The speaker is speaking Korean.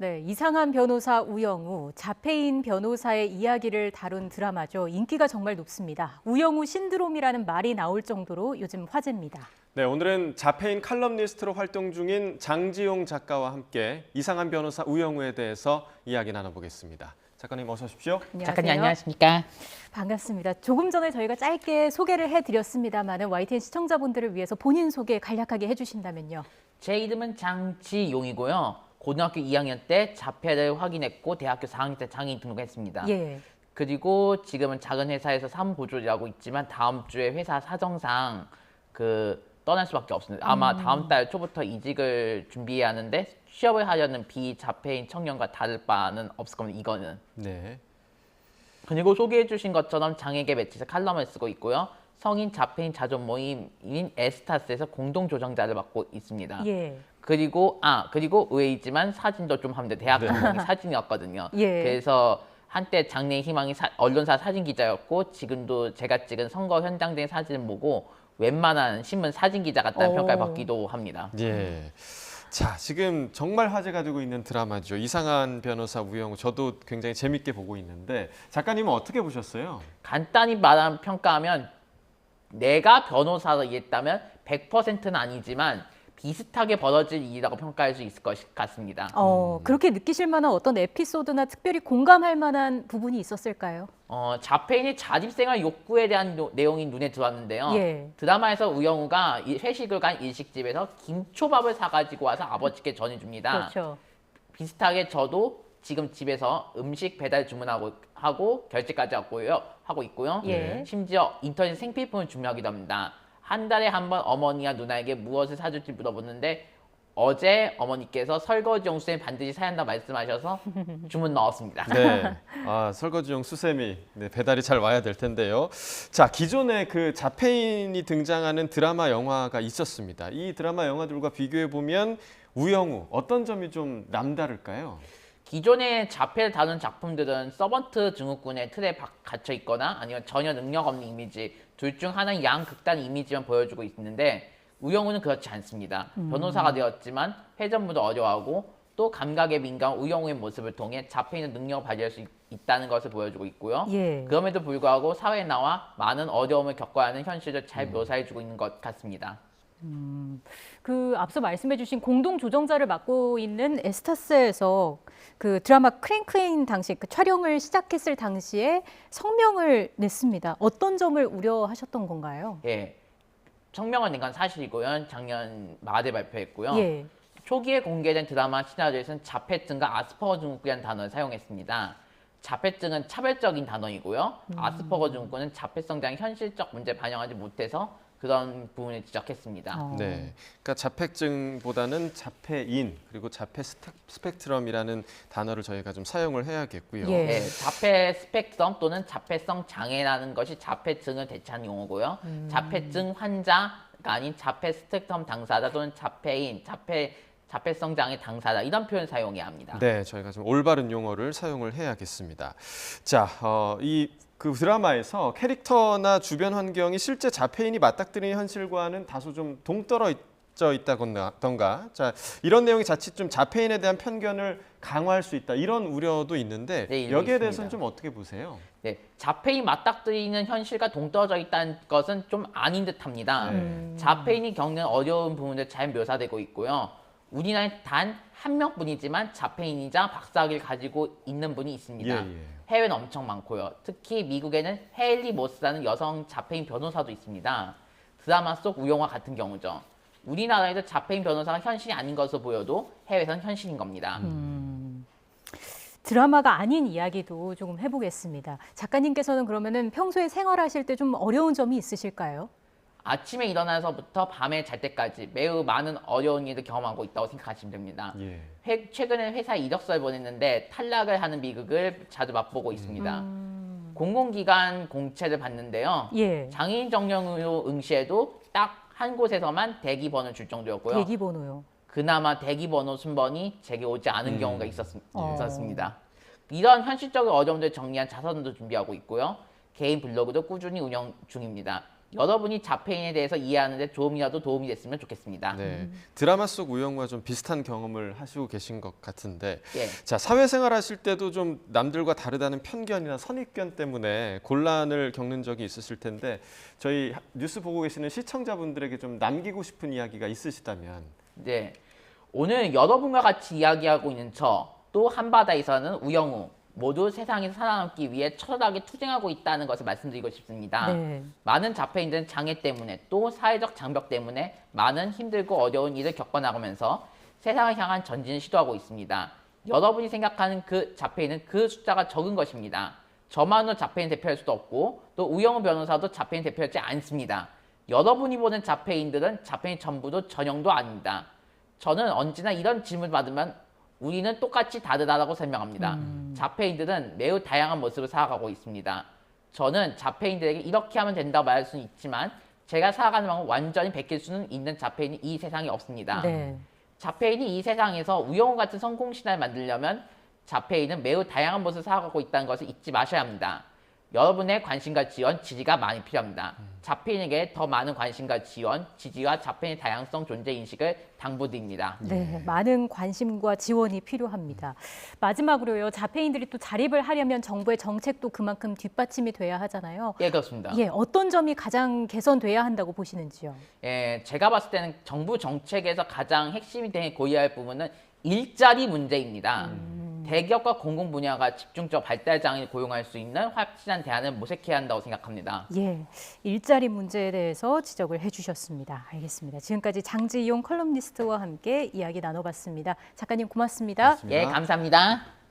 네, 이상한 변호사 우영우, 자폐인 변호사의 이야기를 다룬 드라마죠. 인기가 정말 높습니다. 우영우 신드롬이라는 말이 나올 정도로 요즘 화제입니다. 네, 오늘은 자폐인 칼럼니스트로 활동 중인 장지용 작가와 함께 이상한 변호사 우영우에 대해서 이야기 나눠보겠습니다. 작가님 어서 오십시오. 안녕하세요. 작가님 안녕하십니까? 반갑습니다. 조금 전에 저희가 짧게 소개를 해드렸습니다만 YTN 시청자분들을 위해서 본인 소개 간략하게 해주신다면요. 제 이름은 장지용이고요. 고등학교 2학년 때 자폐를 확인했고 대학교 4학년 때 장애인 등록했습니다. 예. 그리고 지금은 작은 회사에서 사무보조를 하고 있지만 다음 주에 회사 사정상 떠날 수밖에 없습니다. 아마 다음 달 초부터 이직을 준비해야 하는데 취업을 하려는 비자폐인 청년과 다를 바는 없을 겁니다. 이거는. 네. 그리고 소개해 주신 것처럼 장애계 매체에서 칼럼을 쓰고 있고요. 성인 자폐인 자존 모임인 에스타스에서 공동 조정자를 맡고 있습니다. 예. 그리고 의외이지만 사진도 좀 합니다. 대학 전공이 사진이었거든요. 예. 그래서 한때 장래의 희망이 언론사 사진 기자였고 지금도 제가 찍은 선거 현장 등 사진을 보고 웬만한 신문 사진 기자 같다는 평가를 받기도 합니다. 예. 자, 지금 정말 화제가 되고 있는 드라마죠. 이상한 변호사 우영우. 저도 굉장히 재밌게 보고 있는데 작가님은 어떻게 보셨어요? 간단히 평가하면 내가 변호사로 일했다면 100%는 아니지만 비슷하게 벌어질 일이라고 평가할 수 있을 것 같습니다. 그렇게 느끼실 만한 어떤 에피소드나 특별히 공감할 만한 부분이 있었을까요? 자폐인의 자립생활 욕구에 대한 내용이 눈에 들어왔는데요. 예. 드라마에서 우영우가 회식을 간 일식집에서 김초밥을 사가지고 와서 아버지께 전해줍니다. 그렇죠. 비슷하게 저도 지금 집에서 음식 배달 주문하고 결제까지 하고 있고요. 예. 심지어 인터넷 생필품을 주문하기도 합니다. 한 달에 한 번 어머니와 누나에게 무엇을 사줄지 물어보는데 어제 어머니께서 설거지용 수세미 반드시 사야 한다 말씀하셔서 주문 넣었습니다. 네. 설거지용 수세미 배달이 잘 와야 될 텐데요. 자, 기존에 그 자폐인이 등장하는 드라마 영화가 있었습니다. 이 드라마 영화들과 비교해 보면 우영우 어떤 점이 좀 남다를까요? 기존의 자폐를 다룬 작품들은 서번트 증후군의 틀에 갇혀 있거나 아니면 전혀 능력 없는 이미지, 둘 중 하나의 양극단 이미지만 보여주고 있는데 우영우는 그렇지 않습니다. 변호사가 되었지만 회전부도 어려워하고 또 감각에 민감한 우영우의 모습을 통해 자폐인의 능력을 발휘할 수 있다는 것을 보여주고 있고요. 예. 그럼에도 불구하고 사회에 나와 많은 어려움을 겪어야 하는 현실을 잘 묘사해주고 있는 것 같습니다. 앞서 말씀해주신 공동 조정자를 맡고 있는 에스타스에서 그 드라마 크랭크인 당시 촬영을 시작했을 당시에 성명을 냈습니다. 어떤 점을 우려하셨던 건가요? 예, 성명을 낸 건 사실이고요. 작년 말에 발표했고요. 예. 초기에 공개된 드라마 시나리오에서는 자폐증과 아스퍼거 증후군이라는 단어를 사용했습니다. 자폐증은 차별적인 단어이고요. 아스퍼거 증후군은 자폐성 장애 현실적 문제를 반영하지 못해서 그런 부분을 지적했습니다. 네, 그러니까 자폐증보다는 자폐인 그리고 자폐 스펙트럼이라는 단어를 저희가 좀 사용을 해야겠고요. 예. 네, 자폐 스펙트럼 또는 자폐성 장애라는 것이 자폐증을 대체하는 용어고요. 자폐증 환자가 아닌 자폐 스펙트럼 당사자 또는 자폐인, 자폐성 장애 당사자 이런 표현 사용해야 합니다. 네, 저희가 좀 올바른 용어를 사용을 해야겠습니다. 자, 그 드라마에서 캐릭터나 주변 환경이 실제 자폐인이 맞닥뜨리는 현실과는 다소 좀 동떨어져 있다던가, 자, 이런 내용이 자칫 좀 자폐인에 대한 편견을 강화할 수 있다 이런 우려도 있는데 네, 여기에 있습니다. 대해서는 좀 어떻게 보세요? 네, 자폐인 맞닥뜨리는 현실과 동떨어져 있다는 것은 좀 아닌 듯합니다. 자폐인이 겪는 어려운 부분들 잘 묘사되고 있고요. 우리나라에 단 한 명뿐이지만 자폐인이자 박사학위를 가지고 있는 분이 있습니다. 예. 해외는 엄청 많고요. 특히 미국에는 헤일리 모스라는 여성 자폐인 변호사도 있습니다. 드라마 속 우영우와 같은 경우죠. 우리나라에도 자폐인 변호사가 현실이 아닌 것으로 보여도 해외에서는 현실인 겁니다. 드라마가 아닌 이야기도 조금 해보겠습니다. 작가님께서는 그러면은 평소에 생활하실 때 좀 어려운 점이 있으실까요? 아침에 일어나서부터 밤에 잘 때까지 매우 많은 어려운 일을 경험하고 있다고 생각하시면 됩니다. 예. 최근에 회사에 이력서를 보냈는데 탈락을 하는 비극을 자주 맛보고 있습니다. 공공기관 공채를 받는데요. 예. 장애인 정년으로 응시에도 딱 한 곳에서만 대기번호를 줄 정도였고요. 대기번호요. 그나마 대기번호 순번이 제게 오지 않은 경우가 있었습니다. 이런 현실적인 어려움들을 정리한 자서전도 준비하고 있고요. 개인 블로그도 꾸준히 운영 중입니다. 여러분이 자폐인에 대해서 이해하는 데 조금이라도 도움이 됐으면 좋겠습니다. 네, 드라마 속 우영우와 좀 비슷한 경험을 하시고 계신 것 같은데, 예. 자, 사회생활 하실 때도 좀 남들과 다르다는 편견이나 선입견 때문에 곤란을 겪는 적이 있으실 텐데, 저희 뉴스 보고 계시는 시청자분들에게 좀 남기고 싶은 이야기가 있으시다면. 네. 오늘 여러분과 같이 이야기하고 있는 또 한바다에서는 우영우 모두 세상에서 살아남기 위해 처절하게 투쟁하고 있다는 것을 말씀드리고 싶습니다. 네. 많은 자폐인들은 장애 때문에 또 사회적 장벽 때문에 많은 힘들고 어려운 일을 겪어나가면서 세상을 향한 전진을 시도하고 있습니다. 여러분이 생각하는 그 자폐인은 그 숫자가 적은 것입니다. 저만으로 자폐인 대표할 수도 없고 또 우영우 변호사도 자폐인 대표하지 않습니다. 여러분이 보는 자폐인들은 자폐인 전부도 전형도 아닙니다. 저는 언제나 이런 질문을 받으면 우리는 똑같이 다르다라고 설명합니다. 자폐인들은 매우 다양한 모습을 살아가고 있습니다. 저는 자폐인들에게 이렇게 하면 된다고 말할 수는 있지만 제가 살아가는 방법을 완전히 베낄 수는 있는 자폐인이 이 세상에 없습니다. 네. 자폐인이 이 세상에서 우영우 같은 성공 신화를 만들려면 자폐인은 매우 다양한 모습을 살아가고 있다는 것을 잊지 마셔야 합니다. 여러분의 관심과 지원, 지지가 많이 필요합니다. 자폐인에게 더 많은 관심과 지원, 지지와 자폐인의 다양성 존재 인식을 당부드립니다. 네, 많은 관심과 지원이 필요합니다. 마지막으로요, 자폐인들이 또 자립을 하려면 정부의 정책도 그만큼 뒷받침이 돼야 하잖아요. 예, 그렇습니다. 예, 어떤 점이 가장 개선돼야 한다고 보시는지요? 예, 제가 봤을 때는 정부 정책에서 가장 핵심이 되게 고려해야 할 부분은 일자리 문제입니다. 대기업과 공공 분야가 집중적 발달 장애인을 고용할 수 있는 확실한 대안을 모색해야 한다고 생각합니다. 예, 일자리 문제에 대해서 지적을 해주셨습니다. 알겠습니다. 지금까지 장지용 컬럼니스트와 함께 이야기 나눠봤습니다. 작가님 고맙습니다. 고맙습니다. 예, 감사합니다.